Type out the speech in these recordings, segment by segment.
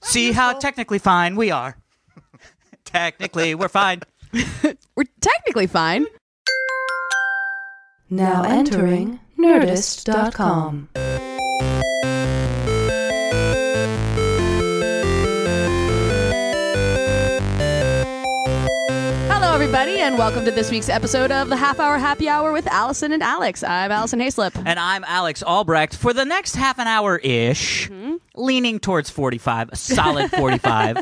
See how technically fine we are. Technically, we're fine. We're technically fine. Now entering Nerdist.com. Hello, everybody, and welcome to this week's episode of the Half Hour Happy Hour with Allison and Alex. I'm Alison Haislip. And I'm Alex Albrecht. For the next half an hour-ish, leaning towards 45, a solid 45,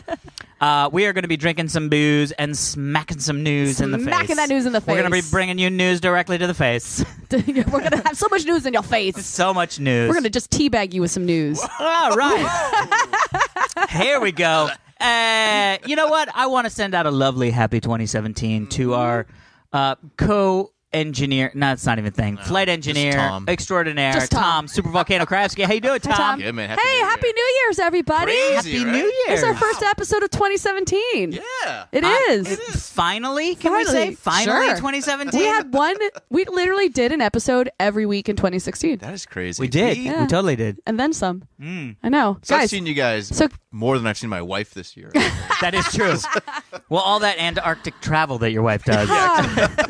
we are going to be drinking some booze and smacking some news in the face. Smacking that news in the face. We're going to be bringing you news directly to the face. We're going to have so much news in your face. So much news. We're going to just teabag you with some news. All right. Here we go. You know what? I want to send out a lovely happy 2017 to our co-engineer. No, it's not even a thing. Flight engineer extraordinaire, Just Tom. Super Volcano Kravsky. How you doing, Tom? Hey, Tom. Yeah, man. Happy New Year's, everybody. Crazy, Happy right? New Year. It's our first episode of 2017. Yeah. It is. Finally, can we say? Finally, Sure. 2017? We had one. We literally did an episode every week in 2016. That is crazy. We did. Yeah. We totally did. And then some. I know. So I've Guys, seen you guys more than I've seen my wife this year. That is true. Well, all that Antarctic travel that your wife does.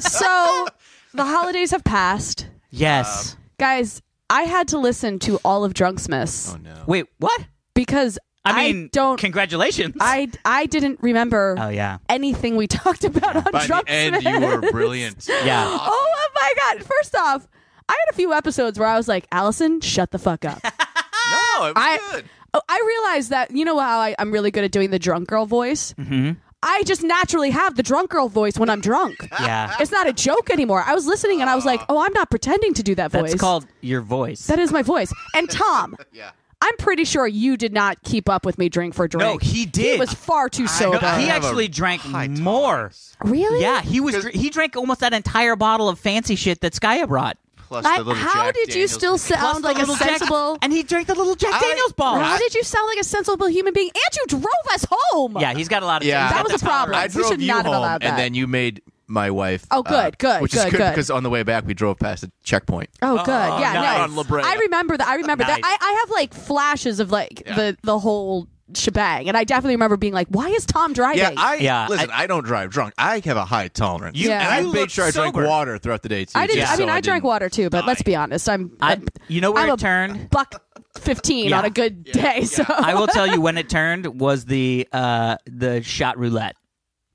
so the holidays have passed. Yes. Guys, I had to listen to all of Drunksmiths Oh, no. Wait, what? because I mean, don't. congratulations. I didn't remember Oh, yeah. anything we talked about on By Drunksmiths. the end, you were brilliant. Yeah. Oh my God! First off, I had a few episodes where I was like, "Allison, shut the fuck up." No, it was good. I realized that, you know how I'm really good at doing the drunk girl voice? Mm-hmm. I just naturally have the drunk girl voice when I'm drunk. Yeah. It's not a joke anymore. I was listening and I was like, oh, I'm not pretending to do that voice. That's called your voice. That is my voice. And Tom, Yeah. I'm pretty sure you did not keep up with me drink for drink. No, he did. He was far too sober. He have actually a drank high more. tolerance. Really? Yeah, he drank almost that entire bottle of fancy shit that Skya brought. Plus the little How Jack did you Daniels. still sound like a sensible... And he drank the little Jack Daniels ball. How did you sound like a sensible human being? And you drove us home. Yeah, he's got a lot of. Yeah. he's That got was the a problem. I tolerance. We drove should you not have home, allowed that. and then you made my wife. Oh, good, which is good, good good. because on the way back we drove past a checkpoint. Oh, good. Yeah, nice. no. On La Brea. I remember that. Nice. I have like flashes of like Yeah. the whole shebang, and I definitely remember being like, "Why is Tom driving?" Listen, I don't drive drunk. I have a high tolerance. You- and I you made look sure I drank sober. water throughout the day too. I did. just I mean, so I drank didn't water too, but let's die. be honest. You know where I'm it turned? buck 15 Yeah. on a good day. So I will tell you when it turned was the shot roulette.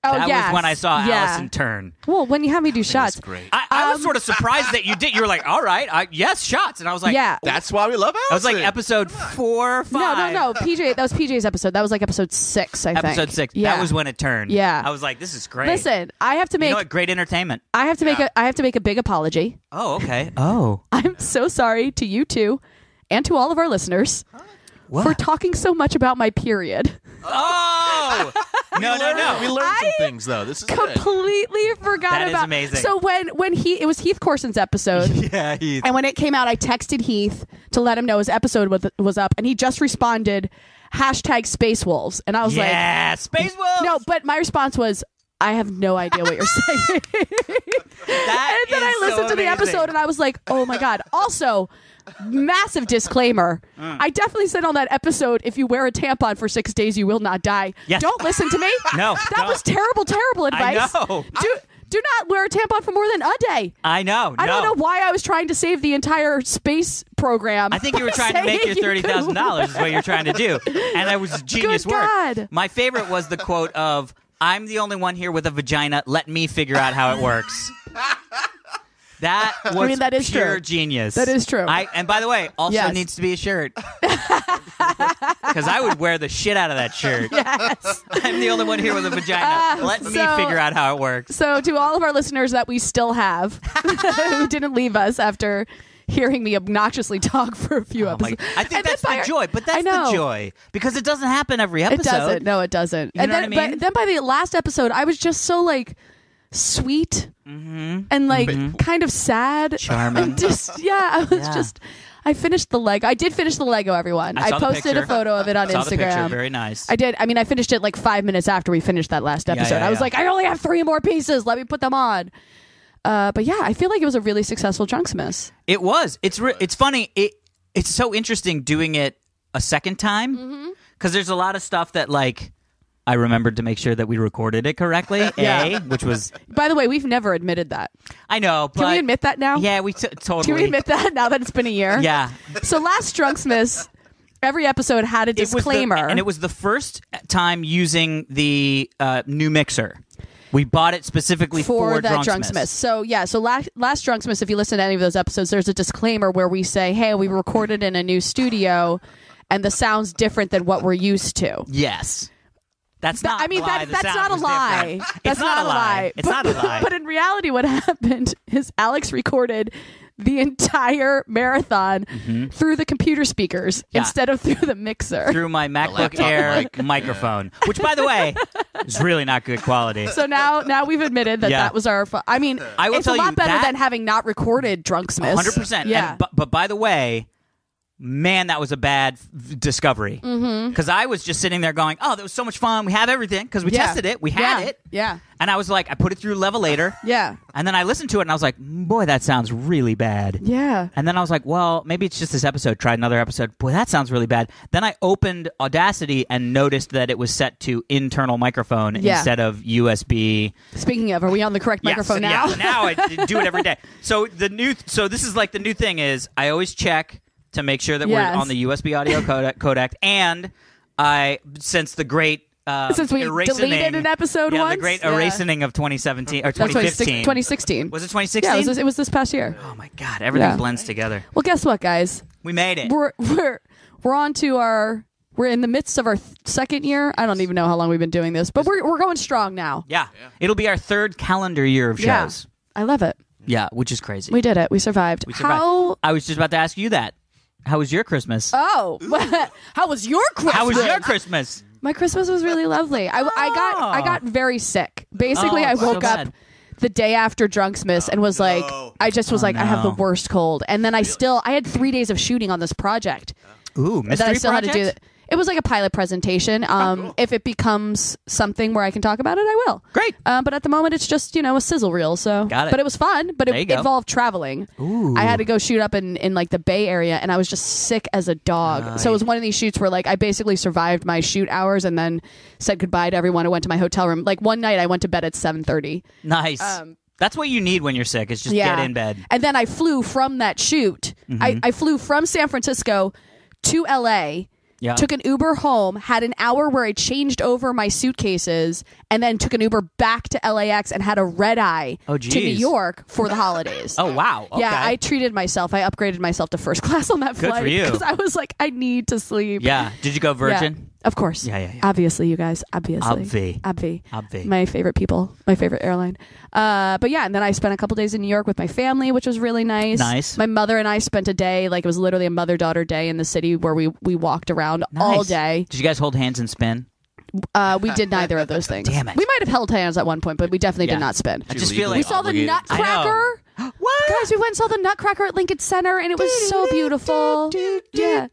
That was when I saw Allison turn. Well, when you have me do It was shots, great. I was sort of surprised that you did. You were like, all right, yes, shots. And I was like, yeah. That's why we love Allison. I was like episode 4 or 5. No. PJ, that was PJ's episode. That was like episode 6, I think. Episode 6. Yeah. That was when it turned. Yeah. I was like, this is great. Listen, I have to you make. know what? Great entertainment. I have to make a big apology. Oh, okay. Oh. I'm so sorry to you two, and to all of our listeners for talking so much about my period. Oh! No. We learned some things though. This is good. Completely forgot That is about. amazing. So when it was Heath Corson's episode. Yeah, And when it came out, I texted Heath to let him know his episode was up, and he just responded, #Space Wolves, and I was like, yeah, Space Wolves. no, but my response was, I have no idea what you're saying. That And then I is so listened to the amazing. episode and I was like, oh my God. Also, massive disclaimer. I definitely said on that episode, if you wear a tampon for 6 days, you will not die. Yes. Don't listen to me. No, That don't. was terrible advice. I know. Do not wear a tampon for more than a day. I know. I don't know why I was trying to save the entire space program. I think you were trying to make your $30,000 is what you're trying to do. And that was genius Good work. God. My favorite was the quote of, I'm the only one here with a vagina. Let me figure out how it works. That was that is pure true. genius. That is true. And by the way, also Yes. needs to be a shirt. Because I would wear the shit out of that shirt. Yes. I'm the only one here with a vagina. Let me so- figure out how it works. So to all of our listeners that we still have, who didn't leave us after hearing me obnoxiously talk for a few episodes. I think And that's then the by- joy. But I that's know. the joy. Because it doesn't happen every episode. It doesn't. No, it doesn't. You and know then, what I mean? But then by the last episode, I was just so like sweet and like kind of sad, Charming. And just I was Yeah. just. I finished the Lego. I did finish the Lego, everyone. I saw the posted a picture. photo of it on Saw Instagram. the picture. Very nice. I did. I mean, I finished it like 5 minutes after we finished that last episode. I was yeah. like, I only have 3 more pieces. Let me put them on. But yeah, I feel like it was a really successful Drunksmiths. It was. It's funny. It's so interesting doing it a second time because there's a lot of stuff that like I remembered to make sure that we recorded it correctly. Which was. By the way, we've never admitted that. I know. But, can we admit that now? Yeah, we totally. Can we admit that now that it's been a year? Yeah. So last Drunksmith, every episode had a disclaimer, and it was the first time using the new mixer. We bought it specifically for that Drunksmith. So last Drunksmith, if you listen to any of those episodes, there's a disclaimer where we say, hey, we recorded in a new studio and the sound's different than what we're used to. Yes. That's not I mean, a lie. that's not a lie. That's not a lie. It's not a lie. But in reality, what happened is Alex recorded the entire marathon through the computer speakers instead of through the mixer. Through my MacBook Air microphone, which, by the way, is really not good quality. So now we've admitted that was our I mean, I will it's tell a lot you better that- than having not recorded Drunksmith. 100%. Yeah. But by the way, man, that was a bad discovery. Because I was just sitting there going, oh, that was so much fun. We have everything because we tested it. We had it. Yeah. And I was like, I put it through Levelator. Yeah. And then I listened to it and I was like, boy, that sounds really bad. Yeah. And then I was like, well, maybe it's just this episode. Tried another episode. Boy, that sounds really bad. Then I opened Audacity and noticed that it was set to internal microphone instead of USB. Speaking of, are we on the correct microphone now? Yeah, now I do it every day. So this is like the new thing is I always check to make sure that we're on the USB audio codec. And since the great since we deleted an episode once, the great erasing of 2017 or 2015, 2016. Was it 2016? Yeah, it was this past year. Oh my God, everything blends together. Well, guess what, guys? We made it. We're on to we're in the midst of our second year. I don't even know how long we've been doing this, but we're going strong now. Yeah. It'll be our third calendar year of shows. I love it. Yeah, which is crazy. We did it. We survived. I was just about to ask you that. How was your Christmas? Oh, how was your Christmas? How was your Christmas? My Christmas was really lovely. I got very sick. Basically, I woke up the day after Drunksmith and was like, I have the worst cold. And then I had 3 days of shooting on this project. Ooh, mystery that I still project? had to do. It was like a pilot presentation. Cool. If it becomes something where I can talk about it, I will. Great. But at the moment, it's just, a sizzle reel. So, Got it. But it was fun. But it involved traveling. Ooh. I had to go shoot up in like the Bay Area, and I was just sick as a dog. So it was one of these shoots where like I basically survived my shoot hours and then said goodbye to everyone. I went to my hotel room. Like one night, I went to bed at 7:30. Nice. That's what you need when you're sick. Is just get in bed. And then I flew from that shoot. I flew from San Francisco to LA. Yeah. Took an Uber home, had an hour where I changed over my suitcases, and then took an Uber back to LAX and had a red eye to New York for the holidays. Oh, wow. Okay. Yeah, I treated myself. I upgraded myself to first class on that Good flight. for you. Because I was like, I need to sleep. Yeah. Did you go Virgin? Yeah. Of course. Yeah. Obviously, you guys. Obviously. Obvi. My favorite people. My favorite airline. But yeah, and then I spent a couple days in New York with my family, which was really nice. Nice. My mother and I spent a day, like it was literally a mother-daughter day in the city where we walked around all day. Did you guys hold hands and spin? We did neither of those things. Damn it. We might have held hands at one point, but we definitely did not spin. I just feel like we saw the Nutcracker. What? Guys, we went and saw the Nutcracker at Lincoln Center, and it was so beautiful. Yeah.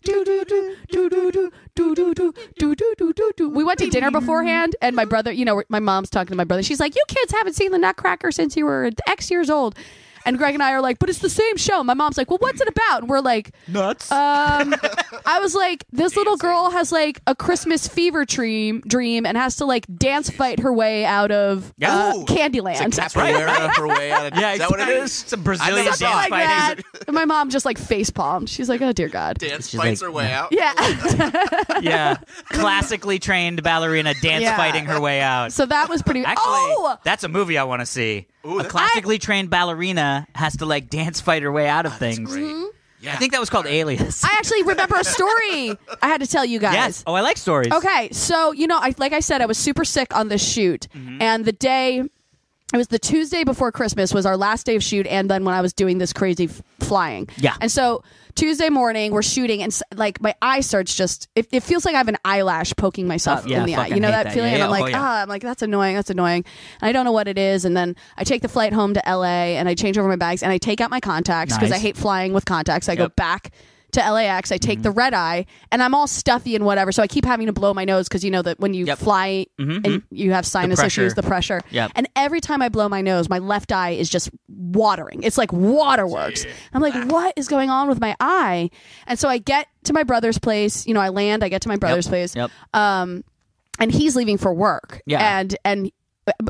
We went to dinner beforehand, and my brother, my mom's talking to my brother. She's like, you kids haven't seen the Nutcracker since you were X years old. And Greg and I are like, but it's the same show. My mom's like, well, what's it about? And we're like, nuts. I was like, this little girl has like a Christmas fever dream and has to like dance fight her way out of Candyland. That's right. Her way out of, is that what it is? It's a Brazilian dance like fighting. that. And my mom just like face palmed. She's like, oh dear God. Dance fights her way out. Yeah. Yeah. Classically trained ballerina dance fighting her way out. So that was pretty. Actually, that's a movie I want to see. Ooh, a classically trained ballerina has to like dance fight her way out of things. Mm-hmm. Yeah. I think that was called Alias. I actually remember a story I had to tell you guys. Yes. Oh, I like stories. Okay, so like I said, I was super sick on this shoot, and it was the Tuesday before Christmas was our last day of shoot, and then when I was doing this crazy flying. Yeah. And so Tuesday morning we're shooting, and like my eye starts it feels like I have an eyelash poking myself in the eye. You know that feeling? Yeah, and I'm like, that's annoying. And I don't know what it is. And then I take the flight home to LA, and I change over my bags, and I take out my contacts because I hate flying with contacts. I go back to LAX, I take the red eye, and I'm all stuffy and whatever, so I keep having to blow my nose because you know that when you fly and you have sinus issues, the pressure. Yep. And every time I blow my nose, my left eye is just watering. It's like waterworks. I'm like, what is going on with my eye? And so I get to my brother's place. You know, I get to my brother's place. Yep. And he's leaving for work. Yeah. And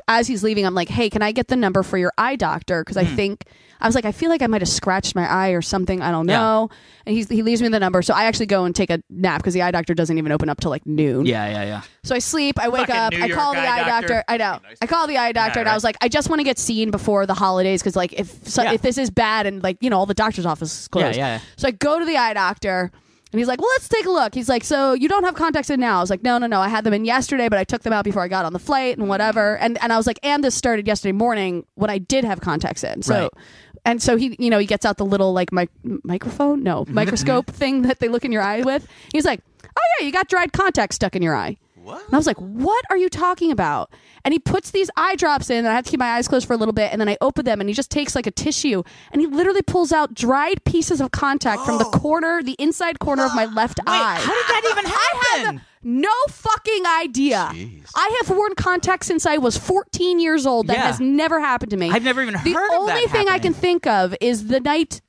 as he's leaving, I'm like, hey, can I get the number for your eye doctor? Because I feel like I might have scratched my eye or something. I don't know. And he leaves me the number. So I actually go and take a nap because the eye doctor doesn't even open up till like noon. Yeah. So I sleep. I wake up. I call the eye doctor. I know. I call the eye doctor, and I was like, I just want to get seen before the holidays because like if this is bad and like all the doctor's office is closed. Yeah. So I go to the eye doctor. And he's like, well, let's take a look. He's like, so you don't have contacts in now? I was like, no. I had them in yesterday, but I took them out before I got on the flight and whatever. And I was like, and this started yesterday morning when I did have contacts in. So, and so he gets out the little like microscope thing that they look in your eye with. He's like, oh yeah, you got dried contacts stuck in your eye. What? And I was like, what are you talking about? And he puts these eye drops in, and I have to keep my eyes closed for a little bit, and then I open them, and he just takes like a tissue, and he literally pulls out dried pieces of contact from the inside corner of my left eye. How did that even happen? I have no fucking idea. Jeez. I have worn contacts since I was 14 years old. That has never happened to me. I've never even heard of that The only thing I can think of is the night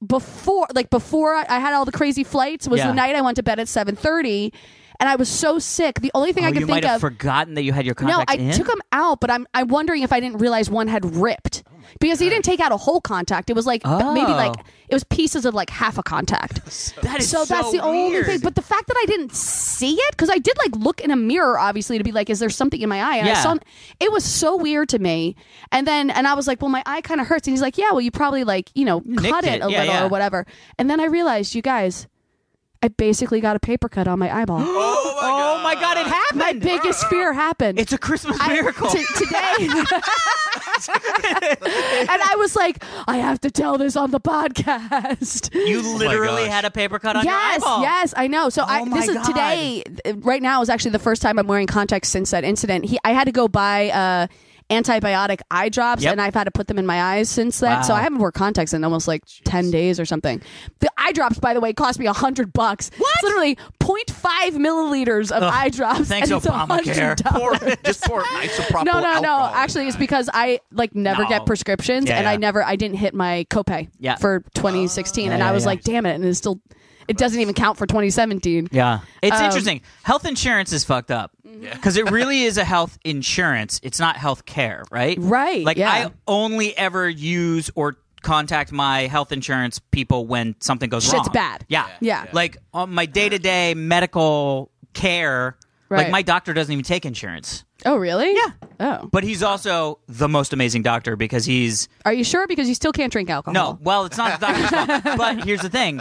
before I had all the crazy flights was the night I went to bed at 7:30. And I was so sick. The only thing I can think of... You might have forgotten that you had your contacts in? No, I took them out, but I'm wondering if I didn't realize one had ripped. Because he didn't take out a whole contact. It was like maybe like... It was pieces of like half a contact. That is so that's the only thing. But the fact that I didn't see it, because I did like look in a mirror, obviously, to be like, is there something in my eye? And I saw it was so weird to me. And I was like, well, my eye kind of hurts. And he's like, yeah, well, you probably like, cut it a little or whatever. And then I realized, you guys... I basically got a paper cut on my eyeball. Oh my God, it happened. My biggest fear happened. It's a Christmas miracle. Today. And I was like, I have to tell this on the podcast. You literally had a paper cut on your eyeball. Yes, I know. So today, right now is actually the first time I'm wearing contacts since that incident. I had to go buy antibiotic eye drops, and I've had to put them in my eyes since then. Wow. So I haven't worn contacts in almost like 10 days or something. The eye drops, by the way, cost me $100. What? It's literally 0.5 milliliters of eye drops. Thanks, and it's Obamacare. Just pour isopropyl No. alcohol. Actually, it's because I never get prescriptions, and I didn't hit my copay for 2016, and I was like, damn it, and it doesn't even count for 2017. Yeah. It's interesting. Health insurance is fucked up. Because it really is a health insurance. It's not health care, right? Right. Like, I only ever use or contact my health insurance people when something goes wrong. Shit's bad. Yeah. Like, on my day-to-day medical care, like, my doctor doesn't even take insurance. Oh, really? Yeah. Oh. But he's also the most amazing doctor because he's... Are you sure? Because you still can't drink alcohol. No. Well, it's not the doctor's fault. But here's the thing.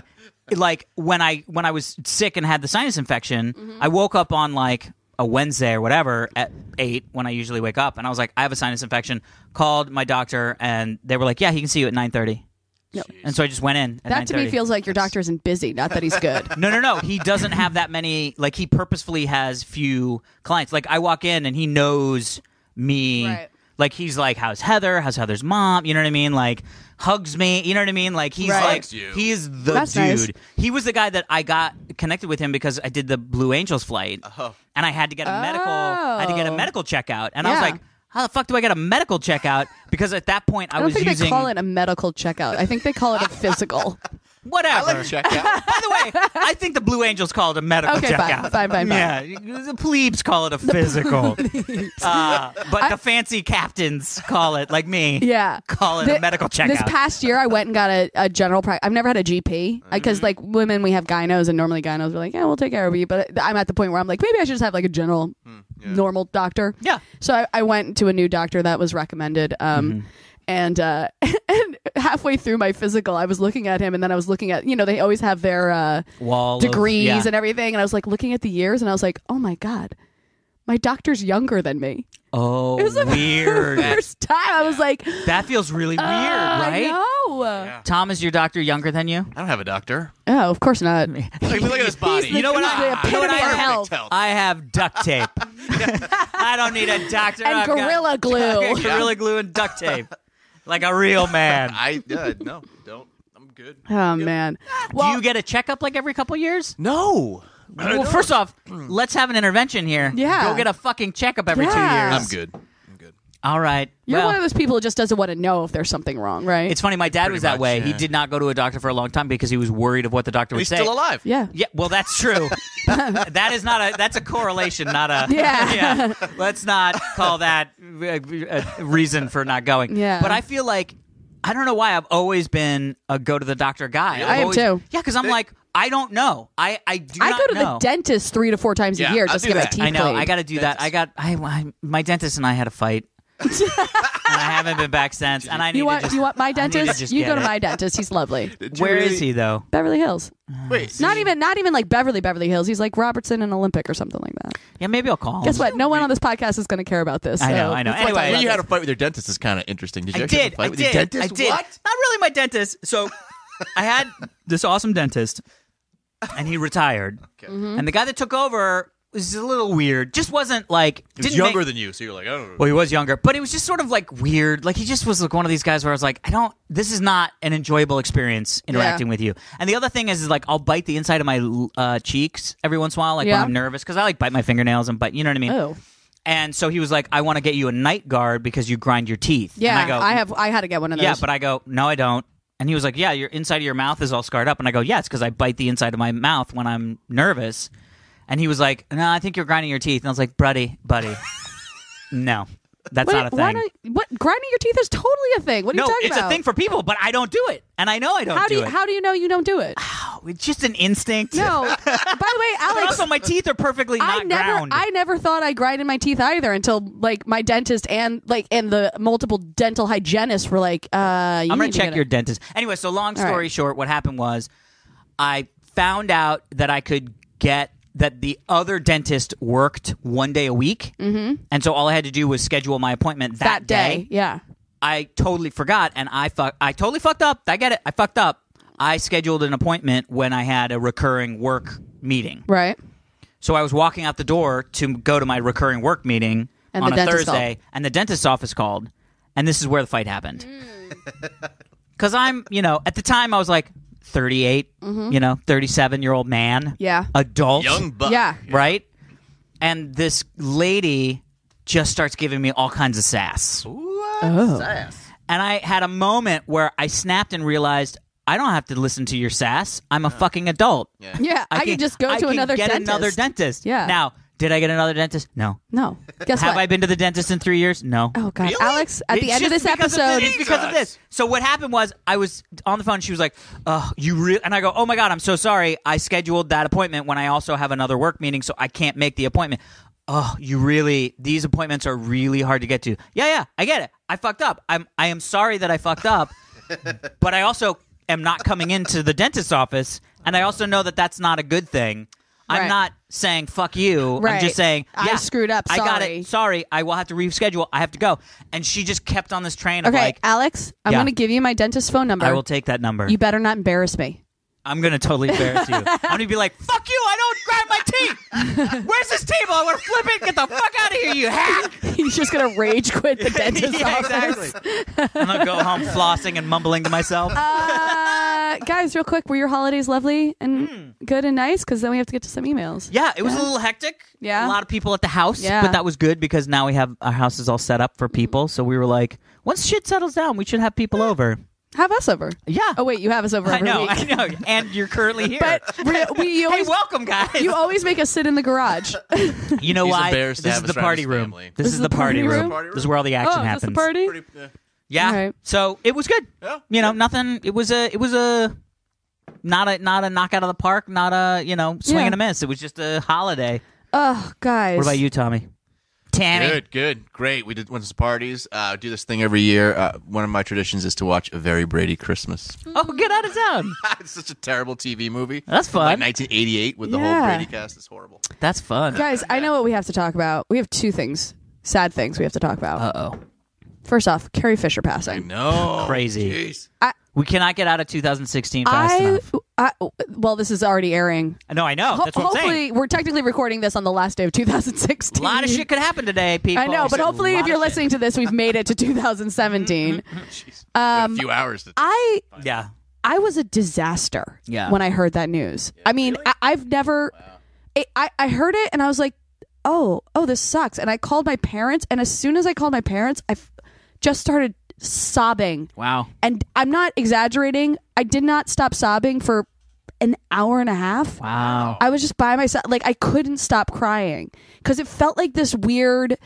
Like, when I was sick and had the sinus infection, I woke up on, like... a Wednesday or whatever at 8 when I usually wake up, and I was like, I have a sinus infection. Called my doctor, and they were like, yeah, he can see you at 9:30. Yep. And so I just went in at that 9:30. To me feels like your doctor isn't busy, not that he's good. No. He doesn't have that many. Like, he purposefully has few clients. Like, I walk in and he knows me. Right. Like, he's like, how's Heather? How's Heather's mom? You know what I mean? Like, hugs me. You know what I mean? Like, he's like, he's the That's dude. nice. He was the guy that I got connected with him because I did the Blue Angels flight, and I had to get a medical checkout, and I was like, how the fuck do I get a medical checkout? Because at that point, I was think using. They call it a medical checkout. I think they call it a physical. Whatever. I like checkout. By the way, I think the Blue Angels call it a medical checkout. Fine. Yeah, the plebes call it a physical. But the fancy captains call it, like me, call it a medical checkout. This past year, I went and got a general practice. I've never had a GP because, like, women, we have gynos, and normally gynos are like, yeah, we'll take care of you. But I'm at the point where I'm like, maybe I should just have, like, a general, normal doctor. Yeah. So I went to a new doctor that was recommended. And halfway through my physical, I was looking at him, and then I was looking at, they always have their degrees and everything. And I was like looking at the years, and I was like, oh my God, my doctor's younger than me. Oh, it was the weird. First time I was like, that feels really weird, right? I know. Yeah. Tom, is your doctor younger than you? I don't have a doctor. Oh, of course not. Look at his body. You know what? Health. I have duct tape. I don't need a doctor. And Gorilla Glue. Gorilla Glue and duct tape. Like a real man. No, don't. I'm good. Oh, man. Well, do you get a checkup like every couple years? No. Well, first off, let's have an intervention here. Yeah. Go get a fucking checkup every 2 years. I'm good. All right. You're Well, one of those people who just doesn't want to know if there's something wrong, right? it's funny. My dad Pretty was that much, way. yeah. He did not go to a doctor for a long time because he was worried of what the doctor would He's say. still alive. yeah. Yeah, well, that's true. That is not a. That's a correlation, not a. Yeah. Let's not call that a reason for not going. Yeah. But I feel like I don't know why I've always been a go to the doctor guy. I am too. Yeah, because I'm like I don't know. I do I not go to know. the dentist 3 to 4 times a Yeah, year I'll just to do get my that. teeth I know. cleaned. I got to do that. My dentist and I had a fight. And I haven't been back since. And I need You want to just, you want my I need to dentist? just You get go to it. my dentist. He's lovely. Where is he though? Beverly Hills. Wait. Not even like Beverly Hills. He's like Robertson and Olympic or something like that. Yeah, maybe I'll call him. Guess what? No one on this podcast is going to care about this. I know. so I know. let's not talk Anyway, about You had a this. fight with your dentist is kind of interesting. Did you I actually have did. a fight I with your did. dentist? I did. What? Not really my dentist. So I had this awesome dentist, and he retired. Mm-hmm. And the guy that took over was a little weird. Just wasn't like He was didn't younger make- than you, so you're like, oh. Well, he was younger, but he was just sort of like weird. Like he just was like one of these guys where I was like, this is not an enjoyable experience interacting with you. And the other thing is like I'll bite the inside of my cheeks every once in a while, like when Yeah. I'm nervous, because I like bite my fingernails and bite. You know what I mean? Oh. And so he was like, I want to get you a night guard because you grind your teeth. Yeah, and I go, I had to get one of those. yeah, but I go, no, I don't. And he was like, yeah, your inside of your mouth is all scarred up. And I go, yeah, it's because I bite the inside of my mouth when I'm nervous. And he was like, no, I think you're grinding your teeth. And I was like, buddy, no, that's Wait, not a why thing. what grinding your teeth is totally a thing. What are No, you talking it's about? a thing for people, but I don't do it. And I know I don't How do do you it. how do you know you don't do it? It's just an instinct. No. By the way, But Alex, also, my teeth are perfectly not ground. I never thought I grinded my teeth either until like my dentist and the multiple dental hygienists were like, I'm going need to to check get your it. dentist. Anyway, so long All story right. short, what happened was I found out that I could get that the other dentist worked one day a week. Mm-hmm. And so all I had to do was schedule my appointment that day. Yeah. I totally forgot, and I totally fucked up. I get it. I fucked up. I scheduled an appointment when I had a recurring work meeting. Right. So I was walking out the door to go to my recurring work meeting And on the a dentist Thursday, and the dentist's office called, and this is where the fight happened. Because I'm, at the time I was like 38, 37-year-old man, Mm-hmm. Yeah. adult, Young buck. Yeah. right? And this lady just starts giving me all kinds of sass. Oh. Sass. And I had a moment where I snapped and realized I don't have to listen to your sass. I'm a fucking adult. Yeah. I can just go to another get dentist. another dentist. Yeah. Now, did I get another dentist? No. No. Guess Have what? I been to the dentist in 3 years? No. Oh God, Really? Alex! At the It's end of just this because episode, it's because of this. So what happened was I was on the phone. She was like, "Oh, you really?" And I go, "Oh my God, I'm so sorry. I scheduled that appointment when I also have another work meeting, so I can't make the appointment." Oh, you really? These appointments are really hard to get to. Yeah, I get it. I fucked up. I am sorry that I fucked up, but I also am not coming into the dentist's office, and I also know that that's not a good thing. I'm Right. not saying fuck you. I'm Right. just saying I screwed up. I got Sorry. it. Sorry. I will have to reschedule. I have to go. And she just kept on this train of okay, like, Alex, I'm Yeah. going to give you my dentist's phone number. I will take that number. You better not embarrass me. I'm going to totally embarrass you. I'm going to be like, fuck you. I don't grind my teeth. Where's this table? I want to flip it. Get the fuck out of here, you hack. He's just going to rage quit the dentist's Yeah, office. exactly. I'm going to go home flossing and mumbling to myself. Guys, real quick, were your holidays lovely and good and nice? Because then we have to get to some emails. Yeah, it was a little hectic. Yeah. A lot of people at the house. Yeah. But that was good because now we have our house is all set up for people. So we were like, once shit settles down, we should have people over. Have us over. Yeah. Oh wait, you have us over I every know. week. I know. And you're currently here. But you hey, always, welcome, guys. you always make us sit in the garage. You know He's why? embarrassed to This have is us the around party his room. family. This is the party room. Party room? This is where all the action Oh, happens. that's the party? Pretty, yeah. Yeah. All right. So it was good. Yeah. You know, nothing. It was a not a knock out of the park. Not a swing Yeah. and a miss. It was just a holiday. Oh, guys. What about you, Tommy? Tammy. Good, great. We went to some parties. Do this thing every year. One of my traditions is to watch A Very Brady Christmas. Oh, get out of town. It's such a terrible TV movie. That's fun. Like 1988 with the whole Yeah. Brady cast. It's horrible. That's fun. Guys, I know what we have to talk about. We have two things, sad things we have to talk about. Uh-oh. First off, Carrie Fisher I passing. know. Crazy. Jeez. We cannot get out of 2016 fast enough. Well, this is already airing. No, I know. That's what I'm saying. Hopefully, we're technically recording this on the last day of 2016. A lot of shit could happen today, people. I know, but hopefully, A if lot you're of shit. listening to this, we've made it to 2017. Jeez. A few hours. Yeah. I was a disaster Yeah. when I heard that news. I mean, really? I've never. I heard it and I was like, oh, this sucks. And I called my parents, and as soon as I called my parents, just started sobbing. Wow. And I'm not exaggerating. I did not stop sobbing for an hour and a half. Wow. I was just by myself. Like, I couldn't stop crying because it felt like this weird...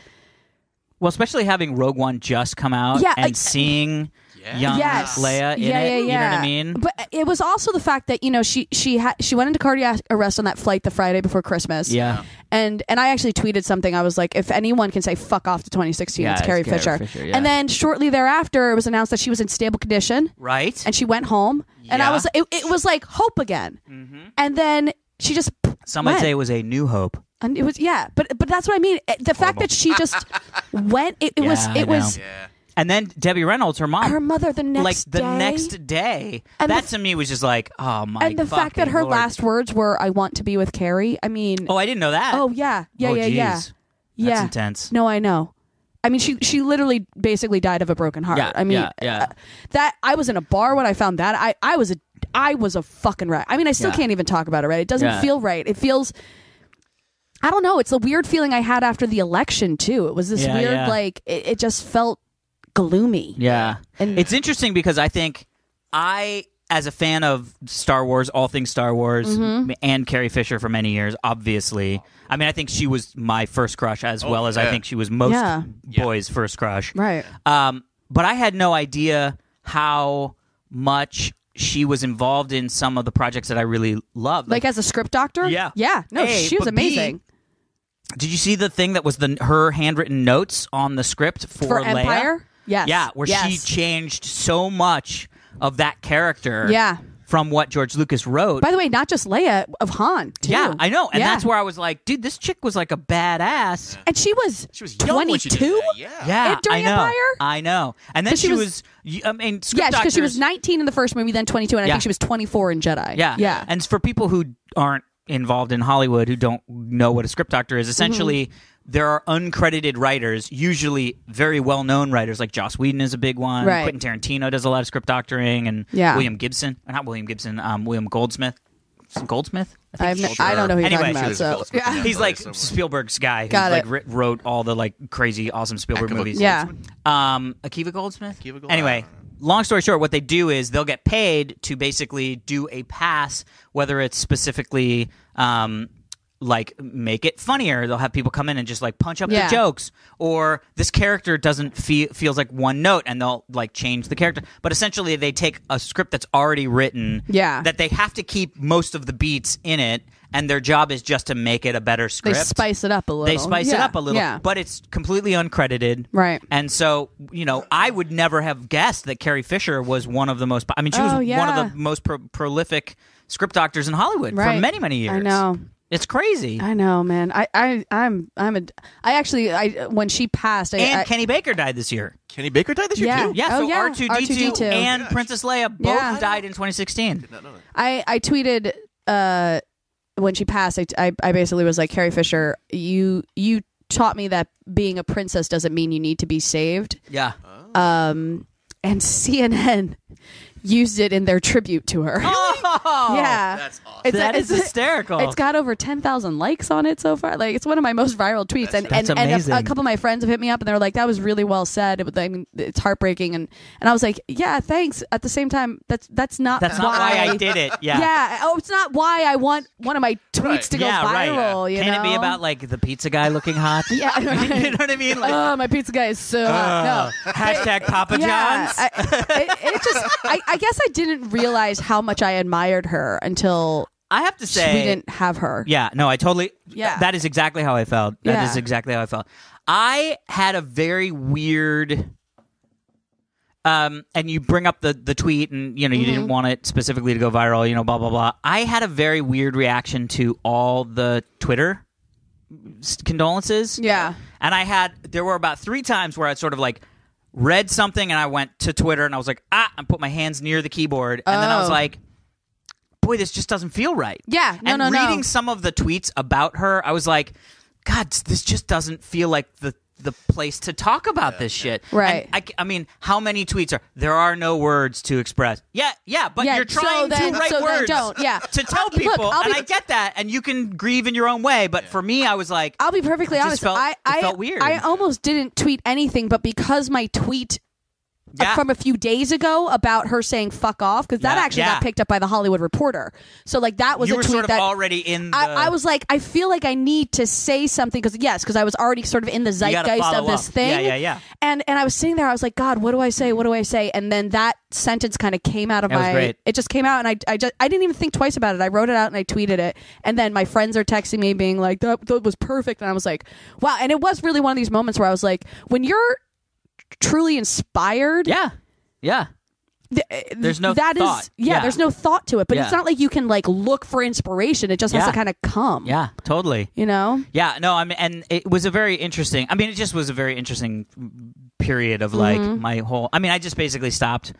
Well, especially having Rogue One just come out and seeing young Leia in it. You know what I mean? But it was also the fact that, she went into cardiac arrest on that flight the Friday before Christmas. Yeah. And I actually tweeted something. I was like, if anyone can say fuck off to 2016, it's Carrie Fisher. Yeah. And then shortly thereafter, it was announced that she was in stable condition. Right. And she went home. And I was, it was like hope again. Mm-hmm. And then she just Some might say it was a new hope. And it was, but that's what I mean. The fact that she just went, it was. Yeah. And then Debbie Reynolds, her mom, her mother, the next day, and that to me was just like, oh my god. And the fact that her last words were, "I want to be with Carrie." I mean, I didn't know that. Oh yeah. That's intense. No, I know. I mean, she literally basically died of a broken heart. Yeah, I mean, that I was in a bar when I found that. I was a fucking wreck. I mean, I still can't even talk about it. Right? It doesn't feel right. It feels. I don't know. It's a weird feeling I had after the election too. It was this weird, like it just felt gloomy. Yeah, and it's interesting because I think as a fan of Star Wars, all things Star Wars, and Carrie Fisher for many years, obviously. I mean, I think she was my first crush as well as I think she was most boys' first crush. Right. But I had no idea how much she was involved in some of the projects that I really loved. Like as a script doctor? Yeah. Yeah. No, she was amazing. Did you see the thing that was her handwritten notes on the script for Leia? Empire? Yes. Yeah, where she changed so much of that character from what George Lucas wrote. By the way, not just Leia, of Han, too. Yeah, I know. And that's where I was like, dude, this chick was like a badass. Yeah. And she was young 22? when she did that. Yeah, during I know. Empire? I know. And then she was I mean, script because she was 19 in the first movie, then 22, and I think she was 24 in Jedi. Yeah. And for people who aren't involved in Hollywood, who don't know what a script doctor is, essentially there are uncredited writers, usually very well-known writers, like Joss Whedon is a big one. Right. Quentin Tarantino does a lot of script doctoring, and William Goldsmith. Goldsmith? I don't know who you're talking about. So. He's like Spielberg's guy. Who wrote all the like crazy, awesome Spielberg movies. Yeah. Akiva Goldsmith? Anyway, long story short, what they do is they'll get paid to basically do a pass, whether it's specifically like make it funnier. They'll have people come in and just like punch up the jokes, or this character doesn't feels like one note, and they'll like change the character. But essentially, they take a script that's already written, that they have to keep most of the beats in it, and their job is just to make it a better script. They spice it up a little. Yeah. But it's completely uncredited, right? And so, I would never have guessed that Carrie Fisher was one of the most. I mean, she was one of the most prolific script doctors in Hollywood for many, many years. I know. It's crazy. I know, man. When she passed, Kenny Baker died this year. Kenny Baker died this year too? Yeah, so R2-D2 and Princess Leia both died in 2016. Did not know that. I tweeted when she passed, I basically was like, Carrie Fisher, you taught me that being a princess doesn't mean you need to be saved. Yeah. And CNN used it in their tribute to her. Oh, yeah, that's awesome. That is hysterical. It's got over 10,000 likes on it so far. Like, it's one of my most viral tweets. That's amazing. And a couple of my friends have hit me up and they're like, "That was really well said." It's heartbreaking, and I was like, "Yeah, thanks." At the same time, that's not why I did it. Yeah, yeah. Oh, it's not why I want one of my tweets to go viral. You Can know? it be about like the pizza guy looking hot? Yeah, you know what I mean. Like, oh, my pizza guy is so hot. No. Hashtag Papa John's. I guess I didn't realize how much I admired her until I have to say we didn't have her. Yeah, no, I totally. Yeah, that is exactly how I felt. That is exactly how I felt. I had a very weird. And you bring up the tweet, and you didn't want it specifically to go viral. Blah blah blah. I had a very weird reaction to all the Twitter condolences. Yeah, and there were about 3 times where I sort of like read something and I went to Twitter and I was like, I put my hands near the keyboard, and then I was like, boy, this just doesn't feel right. Yeah, reading some of the tweets about her, I was like, God, this just doesn't feel like the the place to talk about this shit. Right. And I mean, how many tweets are there? Are no words to express. Yeah, but you're trying to write words to tell people, Look, and I get that, and you can grieve in your own way. But for me, I was like, I'll be perfectly honest. It felt weird. I almost didn't tweet anything, but because my tweet from a few days ago about her saying "fuck off" because that actually got picked up by the Hollywood Reporter. So like that was you a were tweet sort of that already in. I was like, I feel like I need to say something because I was already sort of in the zeitgeist of this thing. Yeah. And I was sitting there, I was like, God, what do I say? What do I say? And then that sentence kind of came out of was great. It just came out, and I didn't even think twice about it. I wrote it out and I tweeted it, and then my friends are texting me being like, that was perfect, and I was like, wow. And it was really one of these moments where I was like, when you're truly inspired, there's no thought. There's no thought to it, but it's not like you can like look for inspiration. It just has to kind of come. Yeah, totally. You know? Yeah, no, I mean, and it was a very interesting. I mean, it just was a very interesting period of like my whole. I mean, I just basically stopped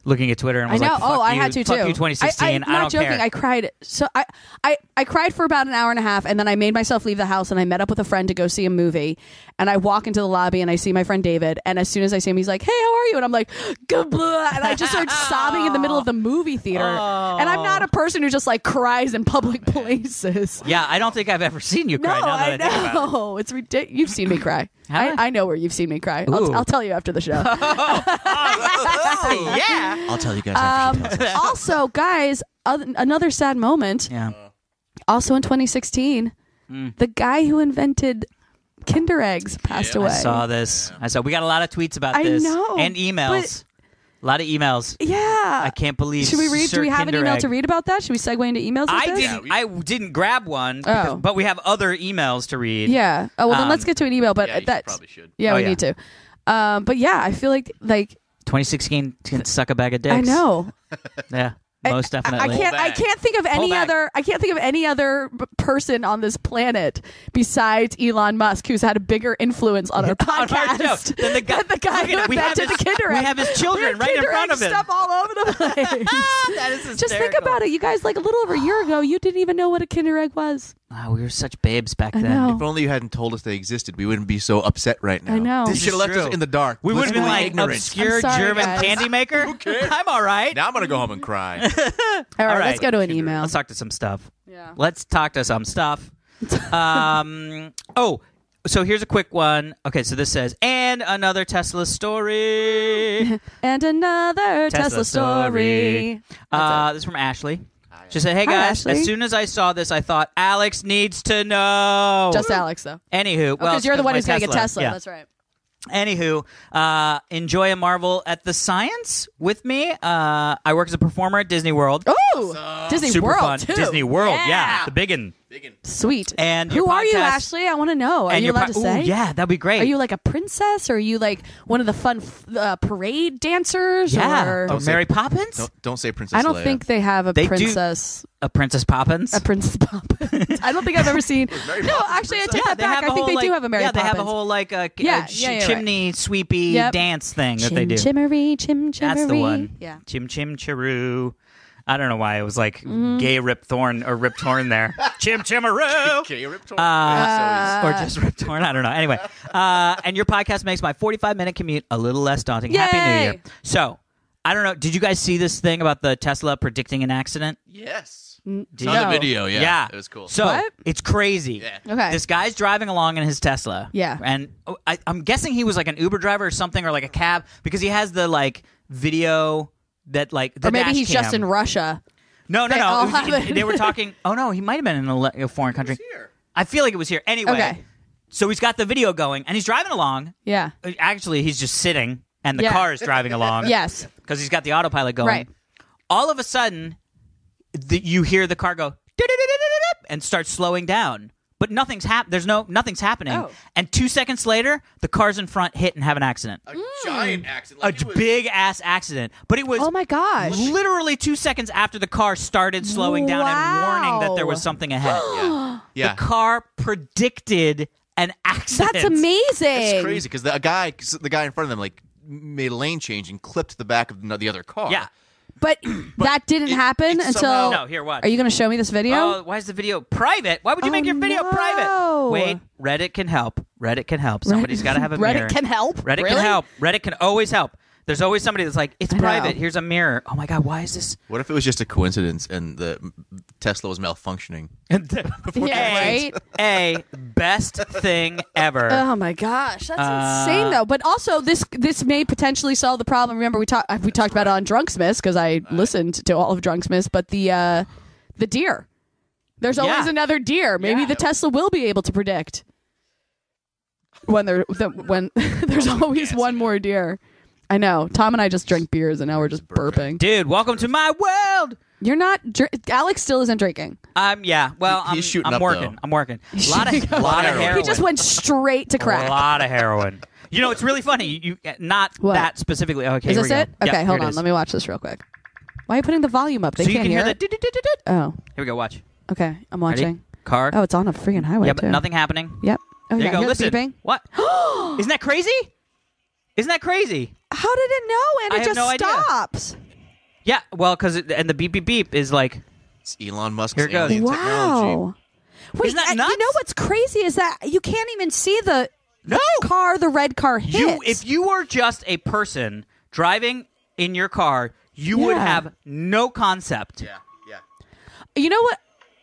looking at Twitter and was like, fuck I you, had to fuck too. you 2016. I'm not I don't joking. care. I cried. So I cried for about an hour and a half, and then I made myself leave the house, and I met up with a friend to go see a movie. And I walk into the lobby, and I see my friend David. And as soon as I see him, he's like, "Hey, how are you?" And I'm like, "Goodbye." And I just start sobbing in the middle of the movie theater. And I'm not a person who just like cries in public places. Yeah, I don't think I've ever seen you cry. No, now that I think about it. know. It's ridiculous. You've seen me cry. I know where you've seen me cry. I'll tell you after the show. Yeah. I'll tell you guys after she tells us. Also, guys, another sad moment. Yeah. Also in 2016, the guy who invented Kinder eggs passed away. I saw this. We got a lot of tweets about I this. know, And emails. A lot of emails. Yeah. I can't believe. Should we read? Do we have an email Egg. to read about that? Should we segue into emails? I didn't grab one, but we have other emails to read. Yeah. Oh well, then let's get to an email. But you probably should. Yeah, we need to. But yeah, I feel like 2016 can suck a bag of dicks. I know. Yeah. Most definitely. I can't think of any other person on this planet besides Elon Musk who's had a bigger influence on our podcast than the guy who invented the Kinder egg. We have his children right in front of him. Stuff all over the place. That is hysterical. Just think about it, you guys. Like a little over a year ago, you didn't even know what a Kinder egg was. Wow, we were such babes back then. know. If only you hadn't told us they existed, we wouldn't be so upset right now. I know. You This should have left true. us in the dark. We would have been blissfully like ignorant. obscure I'm sorry, German guys. candy maker. Okay. I'm all right. Now I'm going to go home and cry. All right, right. let's go to an email. Let's talk to some stuff. Yeah. Let's talk to some stuff. So here's a quick one. Okay, so this says, and another Tesla story. And another Tesla story. This is from Ashley. She said, hey Hi, guys, Ashley. as soon as I saw this, I thought, Alex needs to know. Just Alex, though. Anywho, well, Because you're the one my who's going to get Tesla. Yeah. That's right. Anywho, enjoy a marvel at the science with me. I work as a performer at Disney World. Oh, Disney Super World, fun. too. Disney World, Yeah. yeah, the biggin. Sweet. And who your are you, podcast- Ashley? I want to know. Are and you your allowed to say? Ooh, yeah, that'd be great. Are you like a princess, or are you like one of the fun parade dancers? Yeah. Or... Or Mary Poppins? Don't say Princess I don't Leia. think they have a They do. princess. A Princess Poppins? A Princess Poppins. I don't think I've ever seen. No, actually, I take that back. I think they do have a Mary Yeah, Poppins. they have a whole like chimney sweepy Yep. dance thing that Chim they do. chimmery, chim chimmery. That's the one. Yeah. Chim chim chiroo. I don't know why it was like gay Rip Torn or Rip Torn there. Chim chimaroo. Okay, Rip Torn. Or just Rip Torn. I don't know. Anyway, and your podcast makes my 45-minute commute a little less daunting. Happy New Yay! Year. So, I don't know. Did you guys see this thing about the Tesla predicting an accident? Yes. Did Saw you? the video, yeah. Yeah. It was cool. So, What? it's crazy. Yeah. Okay. This guy's driving along in his Tesla. Yeah. And I'm guessing he was like an Uber driver or something, or like a cab, because he has the like video that like the Or maybe dash he's just cam. in Russia. No. They all It was- have it. They were talking. Oh no, he might have been in a foreign country. here. I feel like it was here. Anyway, Okay. so he's got the video going, and he's driving along. Yeah. Actually, he's just sitting, and the Yeah. car is driving along. Yes. Because he's got the autopilot going. Right. All of a sudden, you hear the car go and start slowing down. But nothing's nothing's happening. Oh. And 2 seconds later, the cars in front hit and have an accident. A giant accident. A Like it was- big ass accident. But it was Oh my gosh. literally 2 seconds after the car started slowing down and warning that there was something ahead. Yeah. The car predicted an accident. That's amazing. It's crazy because the guy in front of them like made a lane change and clipped the back of the other car. Yeah. But that didn't happen it until. somehow- No, here, watch. Are you going to show me this video? Oh, why is the video private? Why would you make your video no. private? Wait, Reddit can help. Reddit can help. Somebody's got to have a mirror. Reddit can help? Reddit Really? can help. Reddit can always help. There's always somebody that's like, it's I know. private. Here's a mirror. Oh my God, why is this? What if it was just a coincidence and the Tesla was malfunctioning? Yeah, right? Best thing ever. Oh my gosh, that's insane though. But also, this may potentially solve the problem. Remember, we talked about it on Drunksmiths because I listened to all of Drunksmiths. But the deer, there's always another deer. Maybe the Tesla will be able to predict when there's always one more deer. I know. Tom and I just drank beers, and now we're just burping. Dude, welcome to my world. You're not. Alex still isn't drinking. Yeah. Well, He's shooting I'm up, working. though. I'm working. A lot of heroin. He just went straight to crack. A lot of heroin. You know, it's really funny. You not What? that specifically. Okay, Is here this we go. it? Okay, Yep, hold here it on. is. Let me watch this real quick. Why are you putting the volume up? They So you can't can hear hear the. it. Oh, Here we go. Watch. okay. I'm Ready? watching. Car. Oh, it's on a freaking highway Yeah, too. but nothing happening. Yep. Oh, There yeah, you go. hear the Listen. beeping? What? Isn't that crazy? Isn't that crazy? How did it know? And I it have just no idea. stops. Yeah. Well, and the beep beep beep is like. It's Elon Musk's Here it goes. alien technology. Wow. Wait, Isn't that nuts? you know what's crazy is that you can't even see the red car hits. If you were just a person driving in your car, you would Yeah. have no concept. Yeah. You know what?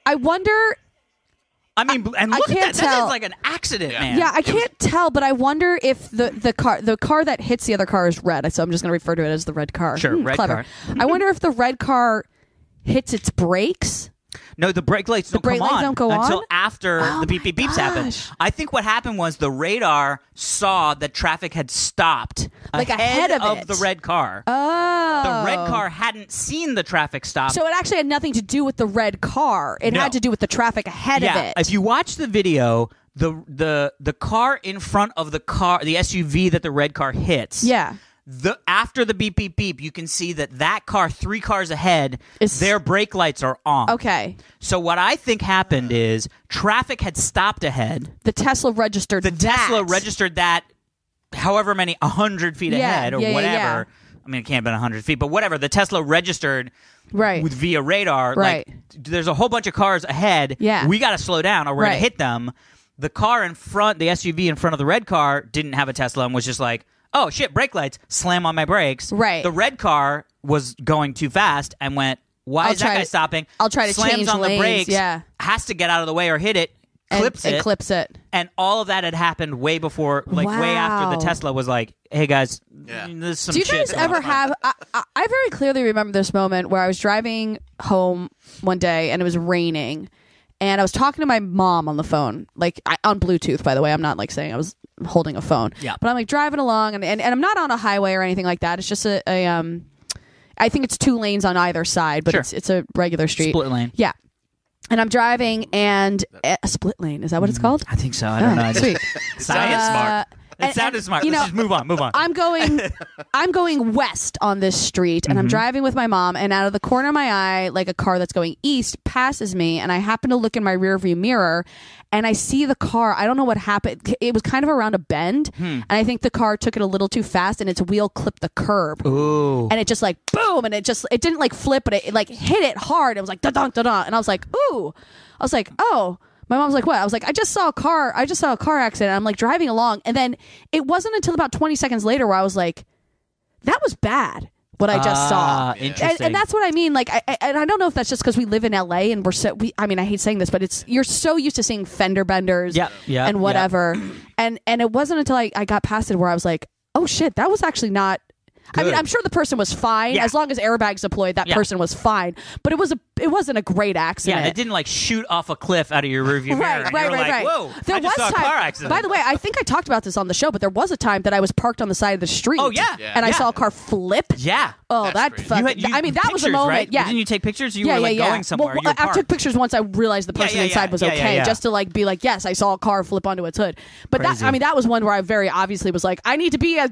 I wonder. I mean, and I look at can't that. That tell. is like an accident, Yeah. man. Yeah, I can't tell, but I wonder if the car that hits the other car is red. So I'm just going to refer to it as the red car. Sure, red clever. car. I wonder if the red car hits its brakes. No, the brake lights don't brake come lights on don't go until on? after Oh the beep beep beeps happen. gosh. I think what happened was the radar saw that traffic had stopped Like ahead of it. the red car. Oh. The red car hadn't seen the traffic stop. So it actually had nothing to do with the red car. It No. had to do with the traffic ahead of it. If you watch the video, the car in front of the SUV that the red car hits. Yeah. After the beep beep beep, you can see that car 3 cars ahead, Is- their brake lights are on. Okay. So what I think happened is traffic had stopped ahead. The Tesla registered The Tesla that. registered that however many 100 feet Yeah, ahead or yeah, yeah, whatever. yeah. I mean, it can't have been 100 feet, but whatever. The Tesla registered Right. with via radar. Right. Like, there's a whole bunch of cars ahead. Yeah. We got to slow down or we're going Right. to hit them. The car in front, the SUV in front of the red car didn't have a Tesla and was just like, oh, shit, brake lights, slam on my brakes. Right. The red car was going too fast and went, why I'll is that try guy to- stopping? I'll try to Slams change on lanes, the brakes. yeah. Has to get out of the way or hit it. Clips and it. clips it. And all of that had happened way before, like way after the Wow. Tesla was like, hey, guys, Yeah. there's some Do you shit guys going ever on." have? I very clearly remember this moment where I was driving home one day and it was raining, and I was talking to my mom on the phone, like on Bluetooth. By the way, I'm not like saying I was holding a phone. Yeah. But I'm like driving along, and I'm not on a highway or anything like that. It's just a I think it's 2 lanes on either side, but Sure. it's a regular street. Split lane. Yeah. And I'm driving, and a split lane. Is that what it's called? I think so. I don't know. I just- Sweet. Science smart. It and- sounded and, smart. you Let's know, just move on. Move on. I'm going west on this street, and I'm driving with my mom, and out of the corner of my eye, like a car that's going east passes me, and I happen to look in my rearview mirror, and I see the car. I don't know what happened. It was kind of around a bend, and I think the car took it a little too fast, and its wheel clipped the curb. Ooh. And it just like boom, and it didn't like flip, but it like hit it hard. It was like da da da da, and I was like, ooh. I was like, oh. My mom's like, what? I was like, I just saw a car accident. I'm like driving along, and then it wasn't until about 20 seconds later where I was like, that was bad. What I just saw. Interesting. And that's what I mean. Like, I don't know if that's just because we live in LA and I mean, I hate saying this, but you're so used to seeing fender benders and whatever. And it wasn't until I got past it where I was like, oh shit, that was actually not. I mean, Good. I'm sure the person was fine. Yeah. As long as airbags deployed, that person was fine. But it wasn't a great accident. Yeah, it didn't like shoot off a cliff out of your rearview mirror. Right. and you're like, Whoa, I just saw a car accident. By the way, I think I talked about this on the show, but there was a time that I was parked on the side of the street. Oh, yeah. And I Yeah. saw a car flip. Yeah. Oh, That's that crazy. fucking. I mean, that was a pictures, moment. right? Yeah. Didn't you take pictures? You were like going somewhere. Well, you were I took parked. pictures once I realized the person inside was okay, just to like be like, yes, I saw a car flip onto its hood. But Crazy. that was one where I very obviously was like, I need to be a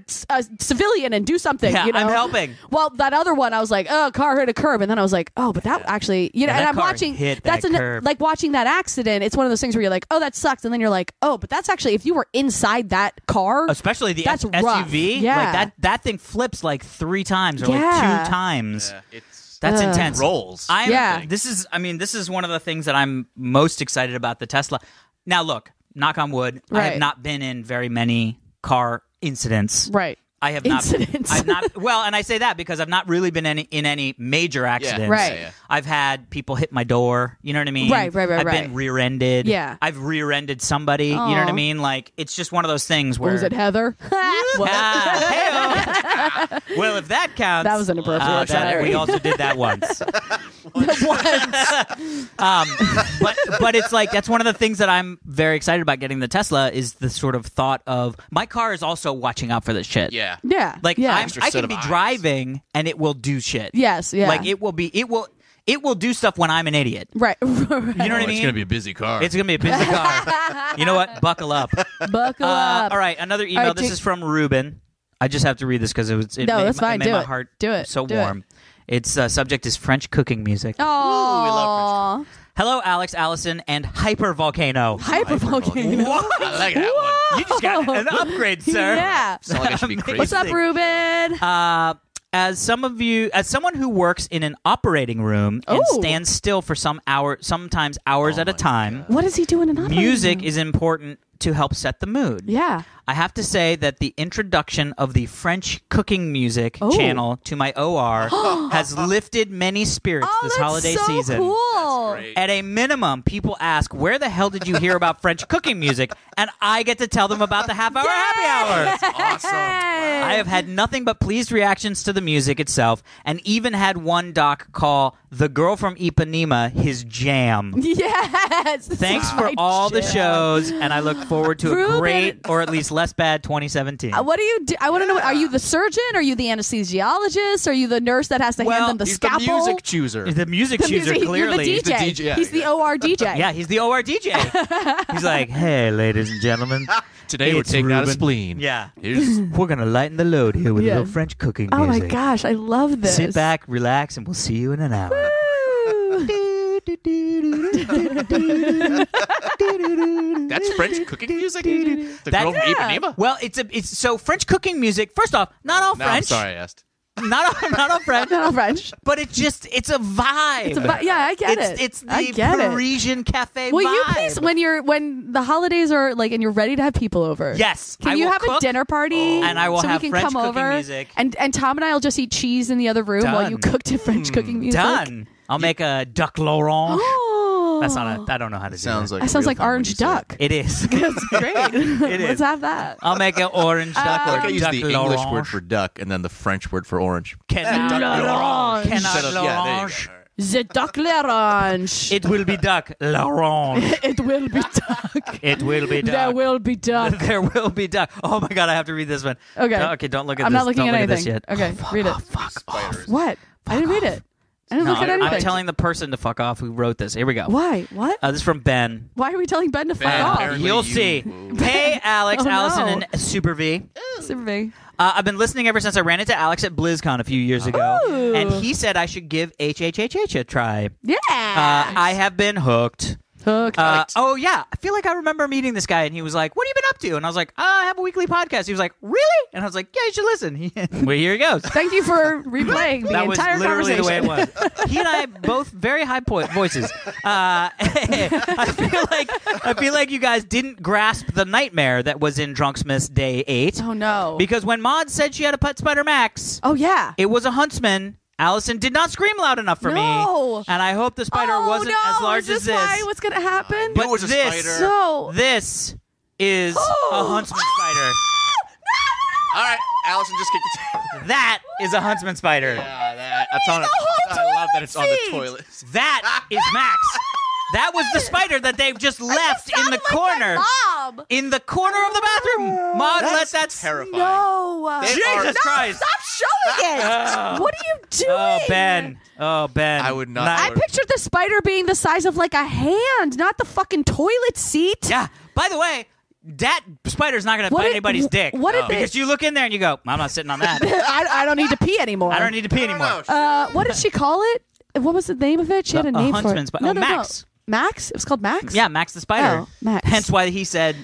civilian and do something. Yeah, you know? I'm helping. Well, that other one, I was like, oh, car hit a curb, and then I was like, oh, but that actually, you know, Yeah, and that I'm car watching. hit That's that curb. like watching that accident. It's one of those things where you're like, oh, that sucks, and then you're like, oh, but that's actually if you were inside that car, Especially the that's SUV. rough. Yeah. Like that thing flips like 3 times or Yeah. like 2 times. Yeah, it's That's Ugh. intense. rolls. Yeah. This is one of the things that I'm most excited about the Tesla. Now, look, knock on wood, I have Right. not been in very many car incidents. Right. I have not. Incidents. I've not. Well, and I say that because I've not really been in any major accidents. Right. Yeah. I've had people hit my door. You know what I mean? Right. I've been rear-ended. Yeah. I've rear-ended somebody. You know what I Aw. mean? Like it's just one of those things where. Was it Heather? What? Ah, hey-o. Well, if that counts, That was inappropriate. Sorry. we also did that once. Once. But it's like that's one of the things that I'm very excited about getting the Tesla is the sort of thought of my car is also watching out for this shit. Yeah. Yeah. Like yeah. I Extra set can of be eyes. driving and it will do shit. Yes. Yeah. Like it will do stuff when I'm an idiot. Right. You know what I It's mean? gonna be a busy car. It's gonna be a busy car. You know what? Buckle up. Buckle up. All right, another email. All right, this is from Ruben. I just have to read this because it No, made, that's fine. It made Do my it. heart Do it. so Do warm. Its subject is French cooking music. Oh. we love Hello, Alex, Allison, and Hypervolcano. Hypervolcano. I like that one. You just got an upgrade, sir. Yeah. Sound like I should be crazy. What's up, Ruben? As someone who works in an operating room and Oh. stands still for sometimes hours at a time, What is he doing in operating music room? is important to help set the mood. Yeah. I have to say that the introduction of the French cooking music Oh. channel to my OR has lifted many spirits Oh, this that's holiday so season. cool. Great. At a minimum, people ask, where the hell did you hear about French cooking music? And I get to tell them about the half-hour happy hour. Awesome. I have had nothing but pleased reactions to the music itself, and even had one doc call The Girl from Ipanema his jam. Yes. Thanks Wow. for all the Jam. shows, and I look forward to a Ruben. great, or at least less bad, 2017. What do you do? I want to know. Are you the surgeon? Are you the anesthesiologist? Are you the nurse that has to hand them the He's scalpel? the music chooser. The music The chooser, music- clearly. You're the DJ. DJ, yeah. He's the OR DJ. Yeah, he's the OR DJ. He's like, hey, ladies and gentlemen. Today we're It's taking out a Ruben. spleen. Yeah. Here's We're going to lighten the load here with Yeah. a little French cooking Oh my music. gosh, I love this. Sit back, relax, and we'll see you in an hour. Woo. that's French cooking music. The That- girl from Yeah. Ipanema. Well, it's so French cooking music. First off, not all No, French. I'm sorry, I asked. Not all French. Not all French. But it's a vibe. It's a yeah, I get it. It's I the get it. Parisian cafe Will vibe. you please, when the holidays are like and you're ready to have people over? Yes, Can I you will have a cook, dinner party? and I will so have we can French come cooking over music. and Tom and I will just eat cheese in the other room while you Done. cook to French cooking music. Done. I'll make a duck l'orange. Oh, That's not I don't know how to do Sounds that. like That sounds a real like thing when orange you say it. duck. It is. That's great. It Let's is. have that. I'll make an orange duck I or like I use duck the English l'orange. word for duck and then the French word for orange. Cannot L'orange. Cannot Instead of- yeah, there you l'orange. go. All right. The duck l'orange. It will be duck l'orange. It will be duck. It will be duck. There will be duck. There will be duck. Oh my god, I have to read this one. Okay. Okay, don't look at I'm this. not looking don't at look anything. at this yet. Okay, read it. Spiders. What? I didn't read it. I didn't No, look at anything. I'm telling the person to fuck off who wrote this. Here we go. Why? What? This is from Ben. Why are we telling Ben to fuck Ben, off? apparently You'll you- see. Ooh. Hey, Alex, Oh, no. Allison, and Super V. Super big. I've been listening ever since I ran into Alex at BlizzCon a few years ago, Ooh. and he said I should give HHHH a try. Yeah. I have been hooked. Hook. Oh yeah, I feel like I remember meeting this guy, and he was like, "What have you been up to?" And I was like, "I have a weekly podcast." He was like, "Really?" And I was like, "Yeah, you should listen." Well, here he goes. Thank you for replaying the That was entire literally the way it conversation. was. He and I both very high voices. I feel like you guys didn't grasp the nightmare that was in Drunksmith's Day 8. Oh no. Because when Maud said she had a pet spider Max, Oh yeah. it was a huntsman. Allison did not scream loud enough for No. me, and I hope the spider oh, wasn't no. as large Is this as this. Why? What's gonna happen? But It was a this, spider. So. this is a huntsman spider. All right, Allison just kicked the table. That is a huntsman spider. That's on it. the whole I love that it's on the seat. toilet. That is Max. That was the spider that they've just left in the corner. Mom. In the corner of the bathroom. Maud, let that. terrifying. No. They Jesus Christ. Stop showing it. Oh. What are you doing? Oh, Ben. Oh, Ben. I would not- I pictured the spider being the size of like a hand, not the fucking toilet seat. Yeah. By the way, that spider's not going to What bite did- anybody's dick. what did they- Because you look in there and you go, I'm not sitting on that. I don't need to pee anymore. I don't need to pee anymore. What did she call it? What was the name of it? She had a A name for huntsman it. spider. No, Oh, no, Max. No. Max? It was called Max? Yeah, Max the spider. Oh, Max. Hence why he said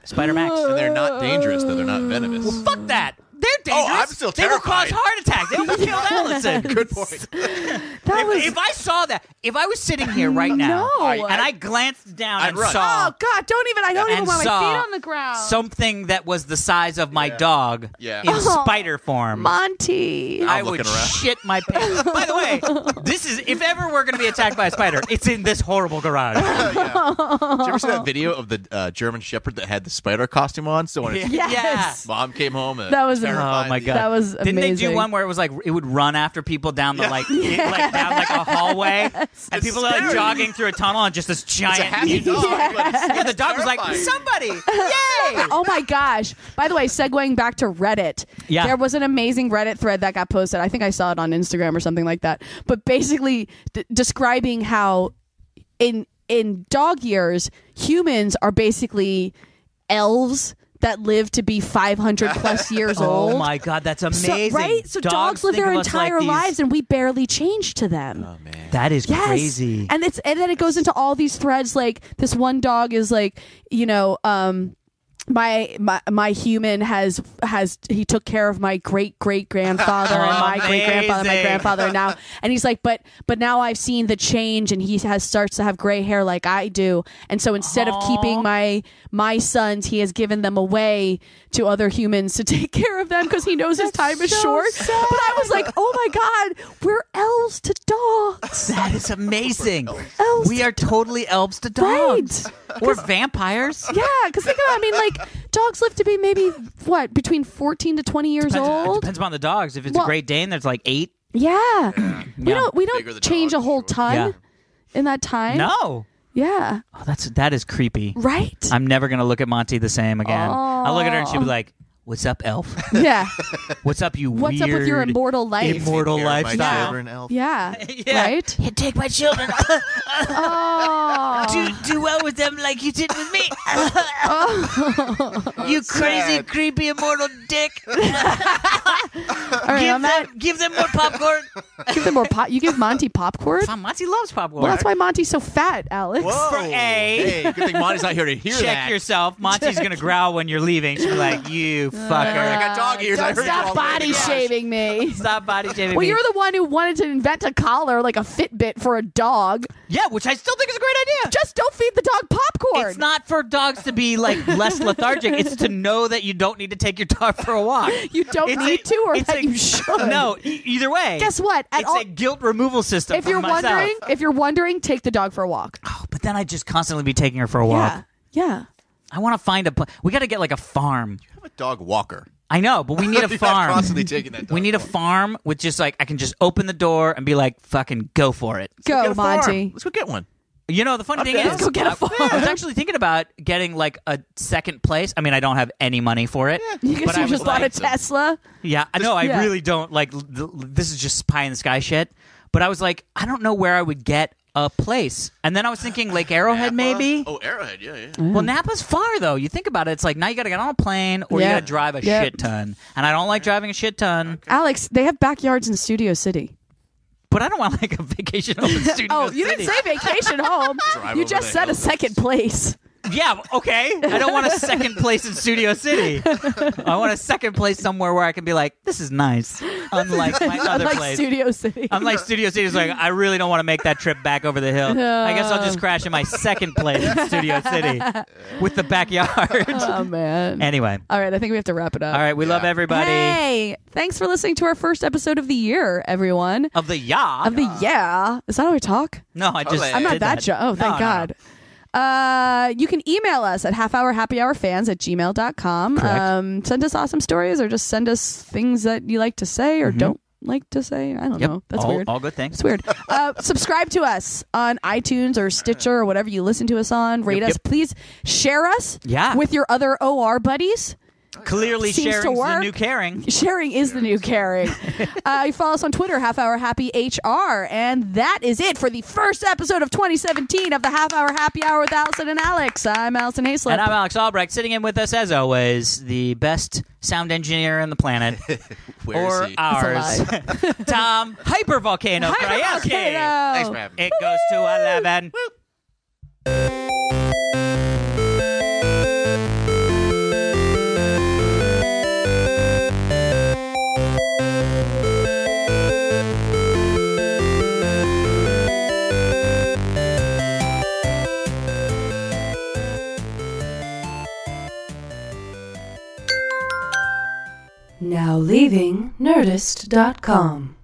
Spider Max. And they're not dangerous, though. They're not venomous. Fuck that. They're dangerous. I'm still They will cause terrified. heart attacks. They almost killed Allison. Good point. If I saw that, if I was sitting here right now No. and I glanced down I'd and run. saw Oh God! I don't even and want my saw feet on the ground. something that was the size of my dog Yeah. in spider form, Monty. I I'm would looking around. shit my pants. By the way, this is if ever we're going to be attacked by a spider, it's in this horrible garage. Did you ever see that video of the German Shepherd that had the spider costume on? So when his Yes. mom came home, and That was terrified. Oh my god, That was Didn't they do amazing. one where it was like it would run after people down the like down like a hallway, and people are like scary. jogging through a tunnel and just this It's a giant happy mutant. dog. But it's, Yeah, the dog was like, terrifying. somebody, yay! Oh my gosh. By the way, segueing back to Reddit, Yeah. there was an amazing Reddit thread that got posted. I think I saw it on Instagram or something like that. But basically describing how in dog years, humans are basically elves that live to be 500 plus years old. Oh my god, that's amazing! So, right? So dogs live think their of us entire like these- lives and we barely change to them. Oh man. That is Yes. crazy. And then it goes into all these threads. Like this one dog is like, my human has he took care of my great grandfather and my great grandfather, my Amazing. grandfather now, and he's like, but now I've seen the change, and he starts to have gray hair like I do, and so instead of keeping my sons, he has given them away to other humans to take care of them because he knows his time is short. But I was like, oh my god, we're elves to dogs. That is amazing. Elves We are totally elves to dogs. Right. Or vampires. Yeah, because think about it, I mean, like, dogs live to be maybe, between 14 to 20 years It old? depends upon the dogs. If it's Well- a Great Dane, there's like 8. Yeah. We Yeah. don't Bigger the change dog, a whole sure. ton Yeah. in that time. No. Yeah. Oh, that is creepy. Right? I'm never gonna look at Monty the same again. I'll look at her and she'll be like, "What's up, elf? Yeah. What's up, you What's weird up with your immortal life? immortal Care of my lifestyle?" children, elf. Yeah. Yeah. Right? Take my children. Oh. do well with them like you did with me. You crazy, sad. creepy, immortal dick. All right, on that, Give them more popcorn. give them more You give Monty popcorn? Monty loves popcorn. Well, that's why Monty's so fat, Alex. Whoa. For A. Hey, good thing Monty's not here to hear Check that. yourself. Monty's gonna growl when you're leaving. She'll be like, "You I fucker." got dog ears. I Don't heard you stop all the way in body the garage. shaming me. Stop body shaming Well, me. you're the one who wanted to invent a collar, like a Fitbit for a dog. Yeah, which I still think is a great idea. Just don't feed the dog popcorn. It's not for dogs to be like less lethargic. It's to know that you don't need to take your dog for a walk. You don't It's need to, or it's that you should. No, either way. Guess what? At It's all, a guilt removal system. if for you're myself. wondering, take the dog for a walk. Oh, but then I just constantly be taking her for a walk. Yeah. I want to find we got to get like a farm. I have a dog walker. I know, but we need a You're not farm. constantly taking that dog. We need a farm with just like I can just open the door and be like, "Fucking go for it." Go, Get a farm. Monty. Let's go get one. You know, the funny thing down. is, Let's go get a farm. I was actually thinking about getting like a second place. I mean, I don't have any money for it. You but guess I you was just bought a like, Tesla. Yeah, I know. I yeah. really don't like. This is just pie in the sky shit. But I was like, I don't know where I would get a place. And then I was thinking Lake Arrowhead, Napa? maybe. Oh, Arrowhead. Yeah, yeah. Well, Napa's far though. You think about it. It's like now you got to get on a plane or Yeah. you got to drive a Yep. shit ton. And I don't like driving a shit ton. Alex, they have backyards in Studio City. But I don't want like a vacation home in Studio Oh, you City. didn't say vacation home. Drive You over just the said a hills. second place. Yeah, okay. I don't want a second place in Studio City. I want a second place somewhere where I can be like, this is nice. Unlike my other Unlike place. Studio City. Unlike Studio City, it's like, I really don't want to make that trip back over the hill. I guess I'll just crash in my second place in Studio City with the backyard. Oh, man. Anyway. All right, I think we have to wrap it up. All right, we love everybody. Hey, thanks for listening to our first episode of the year, everyone. Of the ya. Of the yeah. Is that how we talk? No, I just Okay. I'm not did that. Oh, thank No, no, God. You can email us at halfhourhappyhourfans@gmail.com. Correct. Send us awesome stories or just send us things that you like to say or don't like to say. I don't Yep. know. That's all, weird. All good things. It's weird. Subscribe to us on iTunes or Stitcher or whatever you listen to us on. Rate Yep, us. yep. Please share us Yeah. with your other OR buddies. Clearly Seems to sharing's the work. new caring. Sharing is the new caring. You follow us on Twitter, halfhourhappyhr. And that is it for the first episode of 2017 of the Half Hour Happy Hour with Allison and Alex. I'm Alison Haislip. And I'm Alex Albrecht, sitting in with us as always, the best sound engineer on the planet. Where or is he? ours. Tom Hypervolcano Krajewski. Thanks for having me. It goes to 11. Now leaving Nerdist.com.